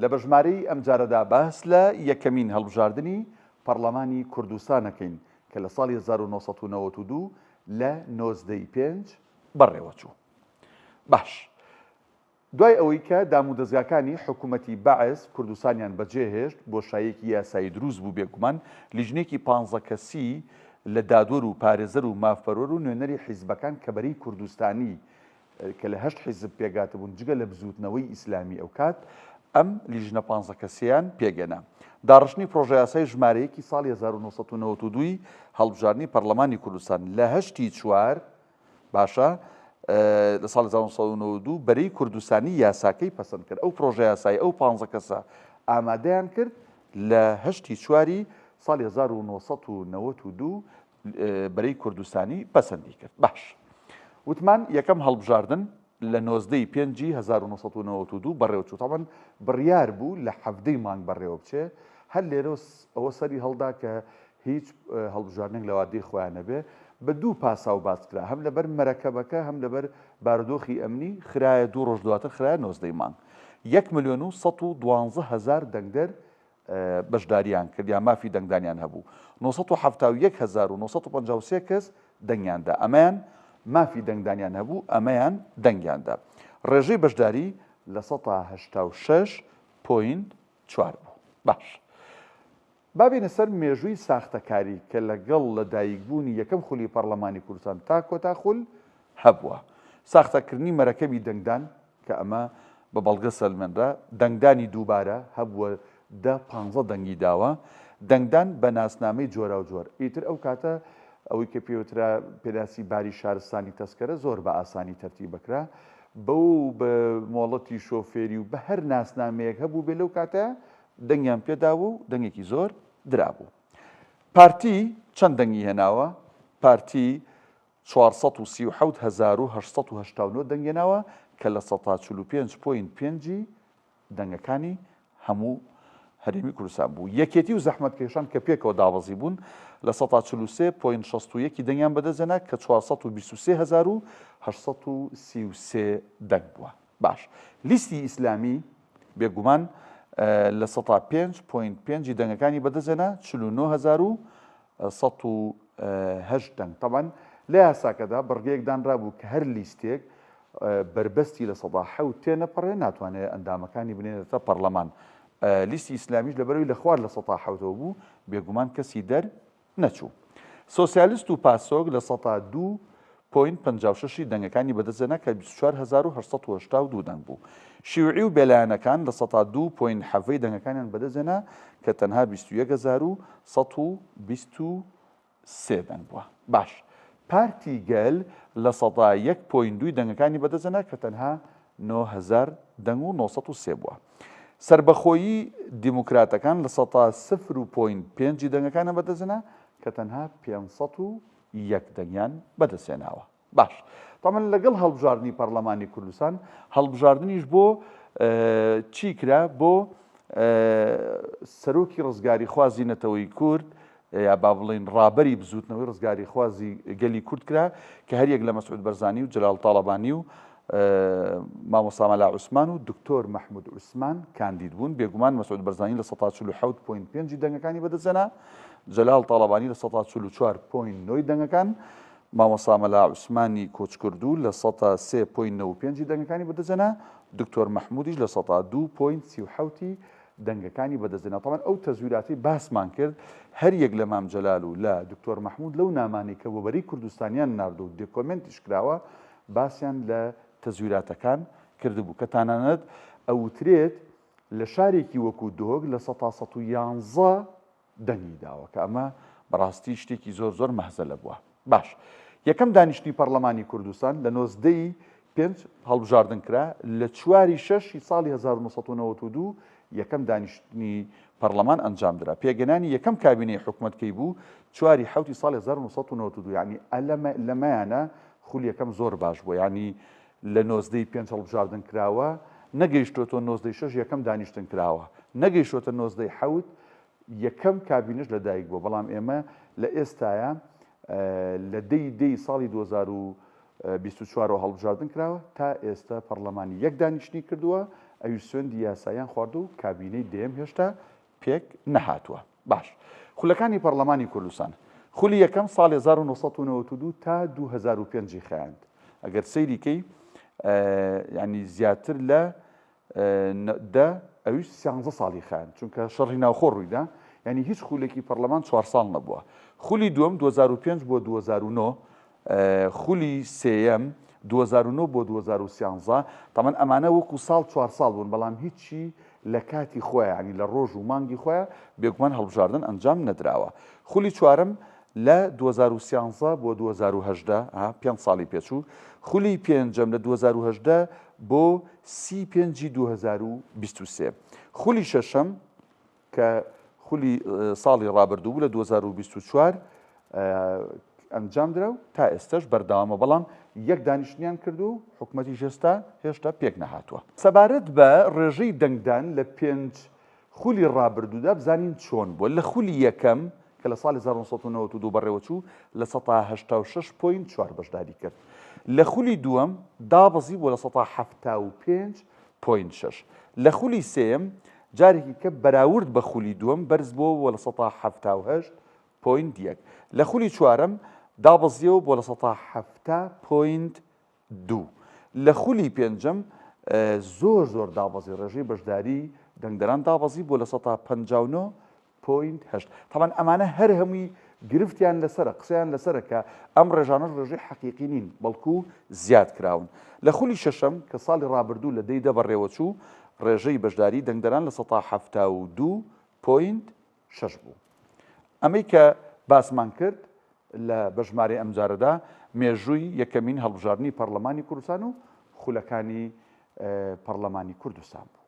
لە بەژمارەی ئەم جارەدا بەس لە یەکەمین هەڵبژاردننی پەرلەمانی کوردستانەکەین کە لە ساڵی 1992 لە 95 بەڕێوەچوو. باش. دوای ئەوەی کە دامودەزگاکانی حکوومەتی بەعز کوردستانیان بەجێهێشت بۆ شایەکی یاسایی دروست بوو بێگومان لیژنێکی 15 کەسی لە دادوەر و پارێزەر و مافپەرۆر و نوێنەری حیزبەکان کە بەرەی کوردستانی کە لە 8 حیزب پێگاتە بوون جگە لە بزوتنەوەی ئیسلامی ئەو کات ئەم لیژنە 15 کەسیان پێگەنا. داڕشتنی پرۆژە یاسای ژمارەیەکی ساڵی 1992 هەڵبژاردننی پەرلەمانی کوردستان لە 8 چوار باشە لە ساڵی 1992 بەرەی کوردستانی یاساکەی پەسەند کرد. ئەو پرۆژە یاسایی ئەو 15 کەسە ئامادەیان کرد لە 8 چواری ساڵی 1992 بەرەی کوردستانی پەسەندی کرد. باش. وتمان یەکەم هەڵبژاردن لە 95 1992 بەڕێوەچوو. تاوان بڕیار بوو لە 7 مانگ بەڕێوە بچێ. هەر لێرە ئەوە سەری هەڵدا کە هیچ هەڵبژاردنێک لەوادەی خۆیانە بێ بە دوو پاسا و باس کرا، هەم لەبەر مەرەکەبەکە هەم لەبەر بارودۆخی ئەمنی خرایە 2 ڕۆژ دواتر خرایە 90 مانگ. 1,112,000 دەنگدەر بەشداریان کرد یا مافی دەنگدانیان هەبوو. 971,953 کەس دەنگیاندا. ئەمەیان مافی دەنگدانیان هەبوو، ئەمەیان دەنگیاندا. ڕێژەی بەشداری لە 186.4 بوو. باش. بابێنە سەر مێژووی ساختەکاری کە لەگەڵ لەدایکبوونی یەکەم خولی پەرلەمانی کوردستان تا کۆتا خول هەبووە. ساختەکردنی مەرەکەبی دەنگدان کە ئەمە بە بەڵگە سەلمەندرا، دەنگدانی دووبارە هەبووە 15 دەنگی داوە، دەنگدان بە ناسنامەی جۆرا و جۆر. ئیتر ئەو کاتە ئەوەی کە پێوترا پێداسی باری شارستانی تەسکەرە زۆر بە ئاسانی تەرتیب بکرا، بەو بە مۆڵەتی شۆفێری و بە هەر ناسنامەیەک هەبوو بێ لەو کاتە دەنگیان پێداوە و دەنگێکی زۆر درابوو. پارتی چەند دەنگی هێناوە؟ پارتی 437,889 دەنگێناوە کە لە 145.5 دەنگەکانی هەموو هەرێمی کوردستان بوو. یەکێتی و زەحمەتکێشان کە پێکەوە داوەزی بوون لە 143.61 دەنگیان بەدەستهێنا کە 423,833 دەنگ بووە. باش. لیستی ئیسلامی بێگومان لە 105.5 دەنگەکانی بەدەستهێنا 49,108 دەنگ. تەمان لە یاساکەدا بڕگەیەک دانرابوو کە هەر لیستێک بربەستی لە 107 تێنەپەڕێ ناتوانێت ئەندامەکانی بنێتە پەرلەمان. لیستی ئیسلامیش لەبەرەوەی لە خوار لە 107 بوو بێگومان کەسی دەر نەچوو. سۆسیالیست و پاسۆک لە 102.56 دەنگەکانی بەدەستهێنا کە 24,882 دەنگ بوو. شیوعی و بێلایەنەکان لە 102.7 دەنگەکانیان بەدەستهێنا کە تەنها 21,123 دەنگ بووە. باش. پارتی گەل لە 101.2 دەنگەکانی بەدەستهێنا کە تەنها 9,000 دەنگ و 903 بووە. سربەخۆیی دیموکراتەکان لە 100.5 دەنگەکانە بەدەستهێنا کە تەنها 501 دەنگیان بەدەستهێناوە. باش. تەمەن لەگەڵ هەڵبژاردننی پەرلەمانی کوردستان هەڵبژاردننیش بۆ چی کرا؟ بۆ سەرۆکی ڕزگاری خوازی نەتەوەی کورد یا با بڵێن ڕابەری بزوتنەوەی ڕزگاری خوازی گەلی کورد کرا کە هەریەک لە مەسعود بەرزانی و جەلال تاڵەبانی و مامۆستا مەلا عوسمان و دکتۆر مەحمود عوسمان کاندید بوون. بێگومان مەسعود بەرزانی لە 147.5 دەنگەکانی بەدەستهێنا، جەلال تاڵەبانی لە 144.9 دەنگەکان، مامۆستا مەلا عوسمانی کۆچکردوو لە 103.95 دەنگەکانی بەدەستهێنا، دکتۆر مەحمودیش لە 102.37 دەنگەکانی بەدەستهێنا. تەمان ئەو تەزویراتی باسمان کرد هەر یەک لە مام جەلال و لە دکتۆر مەحمود لەو نامانەی کە بۆبەری کوردستانیان ناردو و دۆکۆمنتیش کراوە باسییان لە تەزویراتەکان کردبوو کە تانانەت ئەوترێت لە شارێکی وەکو دۆگ لە 111 دەنگی داوە کە ئەمە بەڕاستی شتێکی زۆر زۆر مەهزەلە بووە. باش. یەکەم دانیشتنی پەرلەمانی کوردستان لە 95 هەڵبژاردن کرا لە 4/6 ساڵی 1992 یەکەم دانیشتنی پەرلەمان ئەنجام درا. پێگەنانی یەکەم کابینەی حکوومەتکەی بوو 4/7 ساڵی 1992. یعنی لەمەیانە خولی یەکەم زۆر باش بووە. یعنی لە 95 هەڵبژاردن کراوە، نەگەیشتۆتە 96 یەکەم دانیشتن کراوە، نەگەیشتۆتە 97 یەکەم کابینەش لەدایک بووە. بەڵام ئێمە لە ئێستاە لە دەی ساڵی 2024 هەڵبژاردن کراوە تا ئێستا پەرلەمانی یەک دانیشتنی کردووە. ئەوی سوێندی یاساییان خواردو و کابینەی دێم هێشتا پێک نەهاتووە. باش خولەکانی پەرلەمانی کوردستان خولی یەکەم ساڵی 1992 تا 2005 خایاند. ئەگەر سەیریکەی ینی زیاتر لە ئەویش 13 ساڵی خایاند چونکە شەڕی ناوخۆ ڕوویدا، ینی هیچ خولێکی پەرلەمان 4 ساڵ نەبووە. خولی دووەم 2005 بۆ 2009، خولی سێیەم 2009 بۆ 2013. تامان ئەمانە وەکو ساڵ 4 ساڵ بوون، بەڵام هیچی لە کاتی خۆیان ینی لە ڕۆژ و مانگی خۆیان بێگومان هەڵبژاردن ئەنجام نەدراوە. خولی چوارم لە 2013 بۆ 2010 5 ساڵی پێچوو. خولی پێنجەم لە 2010 بۆ 35 2023. خولی شەشەم کە خولی ساڵی ڕابردوو بوو لە 2024 ئەنجام درا و تا ئێستش بەردەوامە، بەڵام یەک دانیشتنیان کردو و حکوومەتی هێشتا پێک نەهاتووە. سەبارەت بە ڕێژەی دەنگدان لە 5 خولی ڕابردوودا بزانین چۆن بووە. لە خولی یەکەم کە لە ساڵی 1992 بەڕێوەچوو لە 186.4 بەشداری کرد. لە خولی دووەم دابەزی بۆ لە 175.6. لە خولی سێم جارێکی کە بەراورد بە خولی دووەم بەرز بۆ لە 178.1. لە خولی چوارەم دابەزیەوە بۆ لە 170.2. لە خولی پێنجەم زۆر دابەزی ڕێژەی بەشداری دەنگدەران دابەزی بۆ لە 159.8. تامان ئەمانە هەر هەمووی گرفتیان لەسرە، قسەیان لەسرە کە ئەم ڕێژانە ڕێژەی حەقیقی نین، بەڵکو زیاد کراون. لە خولی شەشەم کە ساڵی ڕابردوو لە 10 بەڕێوەچوو ڕێژەی بەشداری دەنگدەران لە 172.6 بوو. ئەمەی کە باسمان کرد لە بەژمارەی ئەمجارەدا مێژووی یەکەمین هەڵبژاردننی پەرلەمانی کوردستان و خولەکانی پەرلەمانی کوردستان بوو.